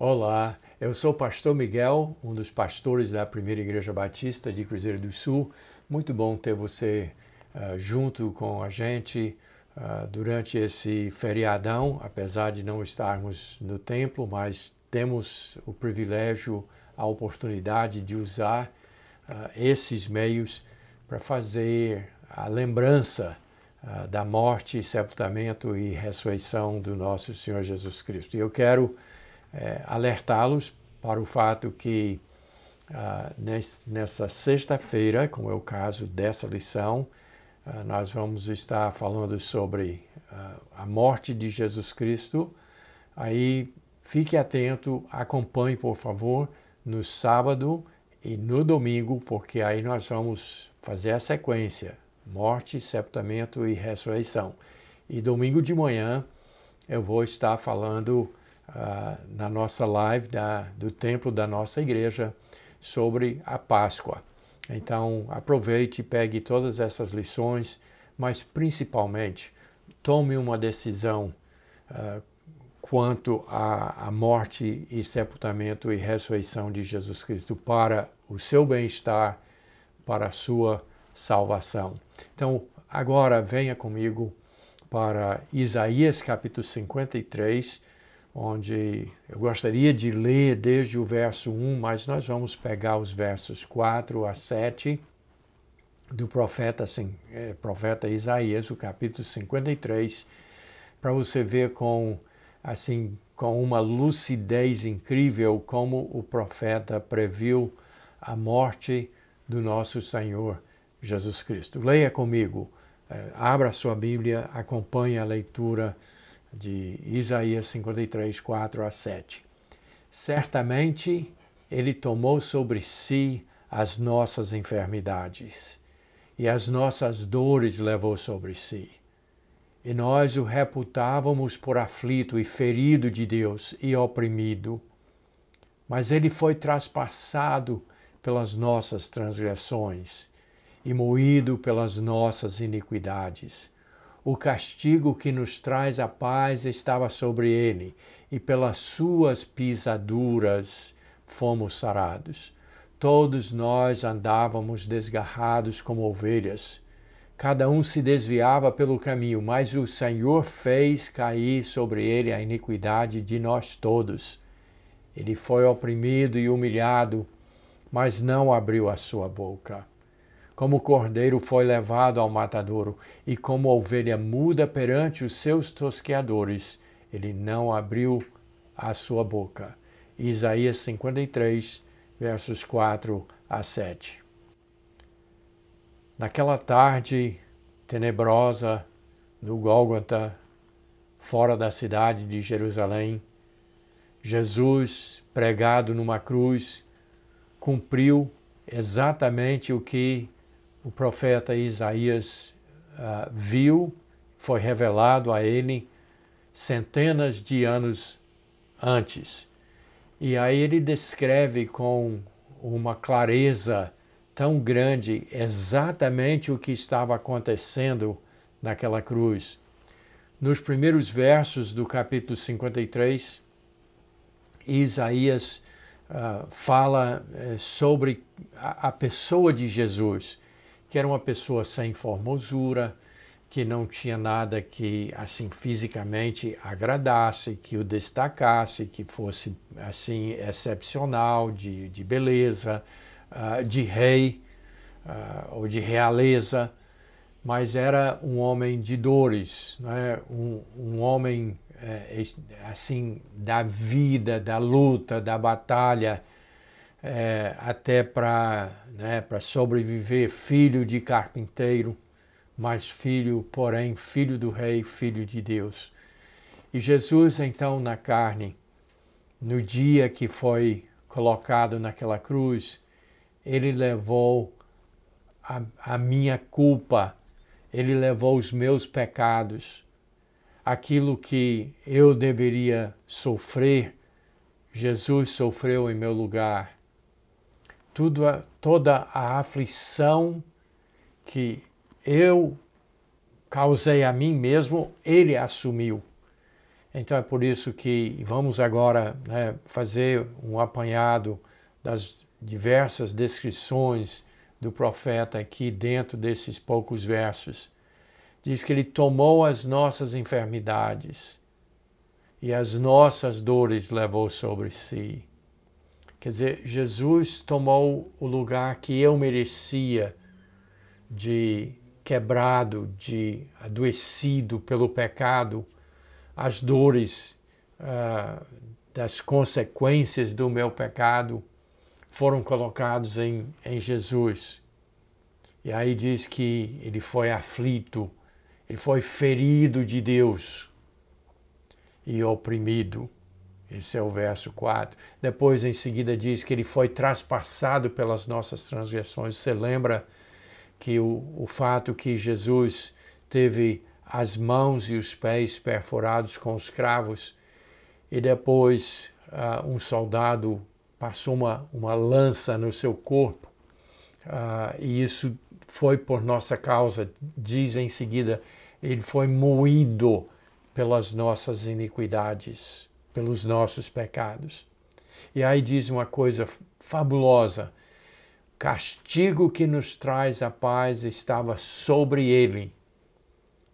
Olá, eu sou o pastor Miguel, um dos pastores da Primeira Igreja Batista de Cruzeiro do Sul. Muito bom ter você junto com a gente durante esse feriadão, apesar de não estarmos no templo, mas temos o privilégio, a oportunidade de usar esses meios para fazer a lembrança da morte, sepultamento e ressurreição do nosso Senhor Jesus Cristo. E eu quero alertá-los para o fato que nessa sexta-feira, como é o caso dessa lição, nós vamos estar falando sobre a morte de Jesus Cristo. Aí fique atento, acompanhe, por favor, no sábado e no domingo, porque aí nós vamos fazer a sequência: morte, sepultamento e ressurreição. E domingo de manhã eu vou estar falando na nossa live do templo da nossa igreja sobre a Páscoa. Então aproveite, pegue todas essas lições, mas principalmente tome uma decisão quanto à morte e sepultamento e ressurreição de Jesus Cristo para o seu bem-estar, para a sua salvação. Então agora venha comigo para Isaías capítulo 53, onde eu gostaria de ler desde o verso 1, mas nós vamos pegar os versos 4 a 7 do profeta Isaías, o capítulo 53, para você ver com uma lucidez incrível como o profeta previu a morte do nosso Senhor Jesus Cristo. Leia comigo, abra sua Bíblia, acompanhe a leitura de Isaías 53, 4 a 7. Certamente ele tomou sobre si as nossas enfermidades e as nossas dores levou sobre si. E nós o reputávamos por aflito e ferido de Deus e oprimido. Mas ele foi traspassado pelas nossas transgressões e moído pelas nossas iniquidades. O castigo que nos traz a paz estava sobre ele, e pelas suas pisaduras fomos sarados. Todos nós andávamos desgarrados como ovelhas. Cada um se desviava pelo caminho, mas o Senhor fez cair sobre ele a iniquidade de nós todos. Ele foi oprimido e humilhado, mas não abriu a sua boca. Como o cordeiro foi levado ao matadouro, e como a ovelha muda perante os seus tosqueadores, ele não abriu a sua boca. Isaías 53, versos 4 a 7. Naquela tarde tenebrosa, no Gólgota, fora da cidade de Jerusalém, Jesus, pregado numa cruz, cumpriu exatamente o que o profeta Isaías viu, foi revelado a ele centenas de anos antes. E aí ele descreve com uma clareza tão grande exatamente o que estava acontecendo naquela cruz. Nos primeiros versos do capítulo 53, Isaías fala sobre a pessoa de Jesus, que era uma pessoa sem formosura, que não tinha nada que, assim, fisicamente agradasse, que o destacasse, que fosse, assim, excepcional, de beleza, de rei ou de realeza, mas era um homem de dores, né? Um homem, assim, da vida, da luta, da batalha, até para sobreviver, filho de carpinteiro, mas porém, filho do rei, filho de Deus. E Jesus, então, na carne, no dia que foi colocado naquela cruz, ele levou a minha culpa, ele levou os meus pecados, aquilo que eu deveria sofrer, Jesus sofreu em meu lugar. Toda a aflição que eu causei a mim mesmo, ele assumiu. Então é por isso que vamos agora, né, fazer um apanhado das diversas descrições do profeta aqui dentro desses poucos versos. Diz que ele tomou as nossas enfermidades e as nossas dores levou sobre si. Quer dizer, Jesus tomou o lugar que eu merecia, de quebrado, de adoecido pelo pecado, as dores das consequências do meu pecado foram colocados em Jesus. E aí diz que ele foi aflito, ele foi ferido de Deus e oprimido. Esse é o verso 4. Depois, em seguida, diz que ele foi traspassado pelas nossas transgressões. Você lembra que o fato que Jesus teve as mãos e os pés perfurados com os cravos e depois um soldado passou uma lança no seu corpo e isso foi por nossa causa. Diz em seguida, ele foi moído pelas nossas iniquidades, pelos nossos pecados. E aí diz uma coisa fabulosa: castigo que nos traz a paz estava sobre ele.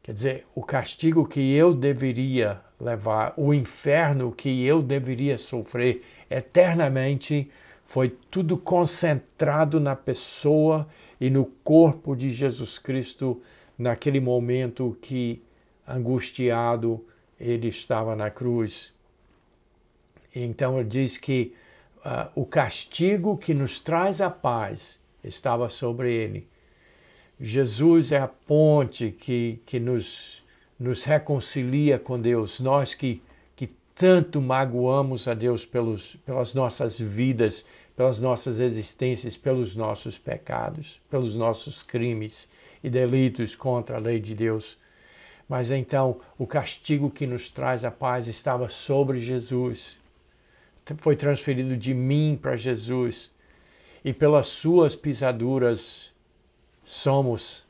Quer dizer, o castigo que eu deveria levar, o inferno que eu deveria sofrer eternamente, foi tudo concentrado na pessoa e no corpo de Jesus Cristo naquele momento que, angustiado, ele estava na cruz. Então ele diz que o castigo que nos traz a paz estava sobre ele. Jesus é a ponte que nos reconcilia com Deus. Nós que tanto magoamos a Deus pelas nossas vidas, pelas nossas existências, pelos nossos pecados, pelos nossos crimes e delitos contra a lei de Deus. Mas então o castigo que nos traz a paz estava sobre Jesus. Foi transferido de mim para Jesus. E pelas suas pisaduras somos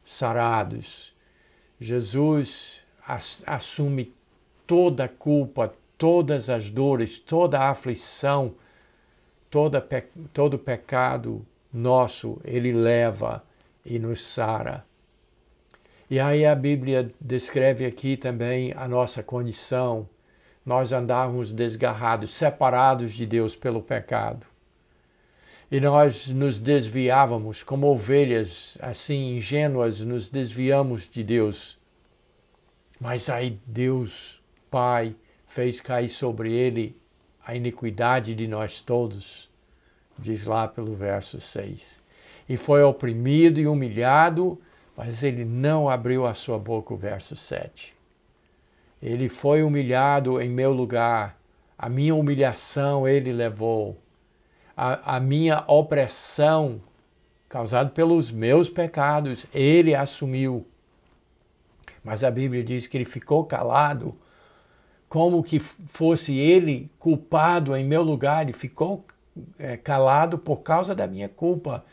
sarados. Jesus assume toda a culpa, todas as dores, toda a aflição, todo o pecado nosso, ele leva e nos sara. E aí a Bíblia descreve aqui também a nossa condição. Nós andávamos desgarrados, separados de Deus pelo pecado. E nós nos desviávamos como ovelhas, assim, ingênuas, nos desviamos de Deus. Mas aí Deus, Pai, fez cair sobre ele a iniquidade de nós todos, diz lá pelo verso 6. E foi oprimido e humilhado, mas ele não abriu a sua boca, o verso 7. Ele foi humilhado em meu lugar, a minha humilhação ele levou. A minha opressão, causada pelos meus pecados, ele assumiu. Mas a Bíblia diz que ele ficou calado, como que fosse ele culpado em meu lugar. Ele ficou calado por causa da minha culpa.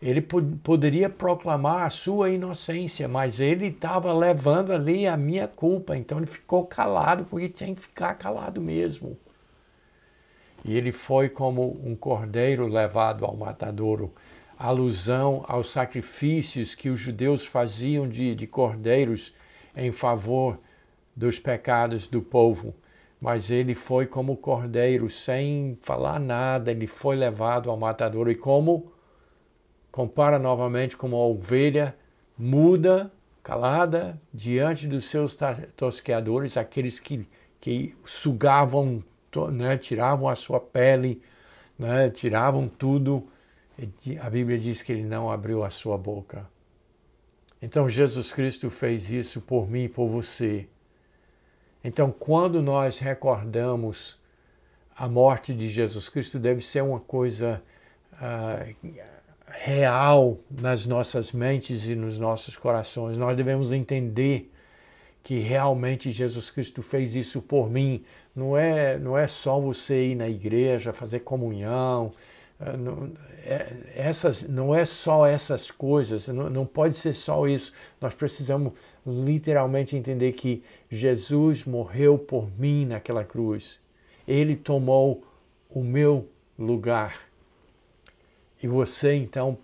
Ele poderia proclamar a sua inocência, mas ele estava levando ali a minha culpa. Então ele ficou calado, porque tinha que ficar calado mesmo. E ele foi como um cordeiro levado ao matadouro, alusão aos sacrifícios que os judeus faziam de cordeiros em favor dos pecados do povo. Mas ele foi como cordeiro, sem falar nada, ele foi levado ao matadouro. E como compara novamente como a ovelha muda, calada, diante dos seus tosqueadores, aqueles que sugavam, né, tiravam a sua pele, né, tiravam tudo. A Bíblia diz que ele não abriu a sua boca. Então Jesus Cristo fez isso por mim e por você. Então quando nós recordamos a morte de Jesus Cristo, deve ser uma coisa real nas nossas mentes e nos nossos corações. Nós devemos entender que realmente Jesus Cristo fez isso por mim. Não é só você ir na igreja, fazer comunhão, não é só essas coisas, não pode ser só isso. Nós precisamos literalmente entender que Jesus morreu por mim naquela cruz. Ele tomou o meu lugar. E você, então,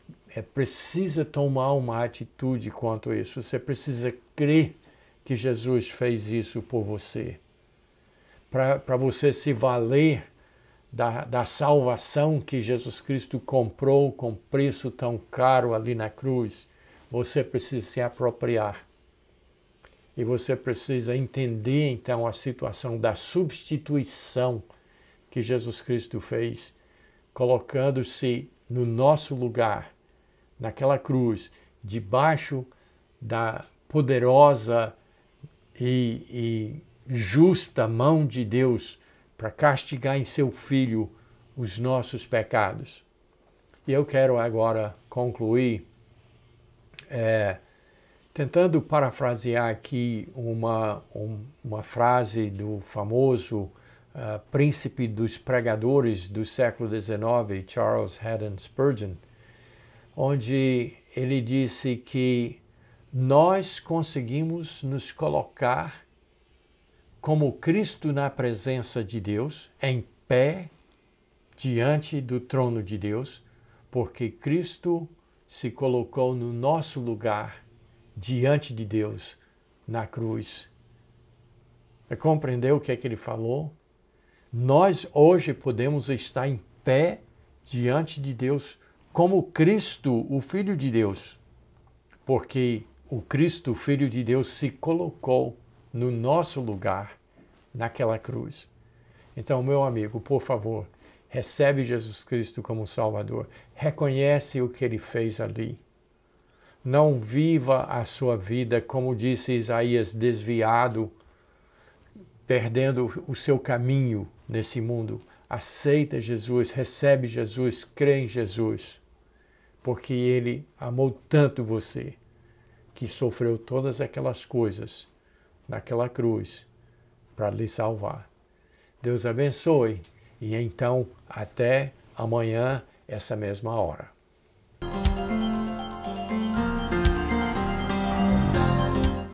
precisa tomar uma atitude quanto a isso. Você precisa crer que Jesus fez isso por você. Para você se valer da salvação que Jesus Cristo comprou com preço tão caro ali na cruz, você precisa se apropriar. E você precisa entender, então, a situação da substituição que Jesus Cristo fez, colocando-se no nosso lugar, naquela cruz, debaixo da poderosa e justa mão de Deus para castigar em seu Filho os nossos pecados. E eu quero agora concluir tentando parafrasear aqui uma frase do famoso príncipe dos pregadores do século XIX, Charles Haddon Spurgeon, onde ele disse que nós conseguimos nos colocar como Cristo na presença de Deus, em pé, diante do trono de Deus, porque Cristo se colocou no nosso lugar, diante de Deus, na cruz. Compreendeu o que é que ele falou? Nós hoje podemos estar em pé diante de Deus como Cristo, o Filho de Deus, porque o Cristo, o Filho de Deus, se colocou no nosso lugar naquela cruz. Então, meu amigo, por favor, recebe Jesus Cristo como Salvador. Reconhece o que Ele fez ali. Não viva a sua vida, como disse Isaías, desviado, perdendo o seu caminho nesse mundo. Aceita Jesus, recebe Jesus, crê em Jesus, porque Ele amou tanto você, que sofreu todas aquelas coisas naquela cruz para lhe salvar. Deus abençoe e então até amanhã, essa mesma hora.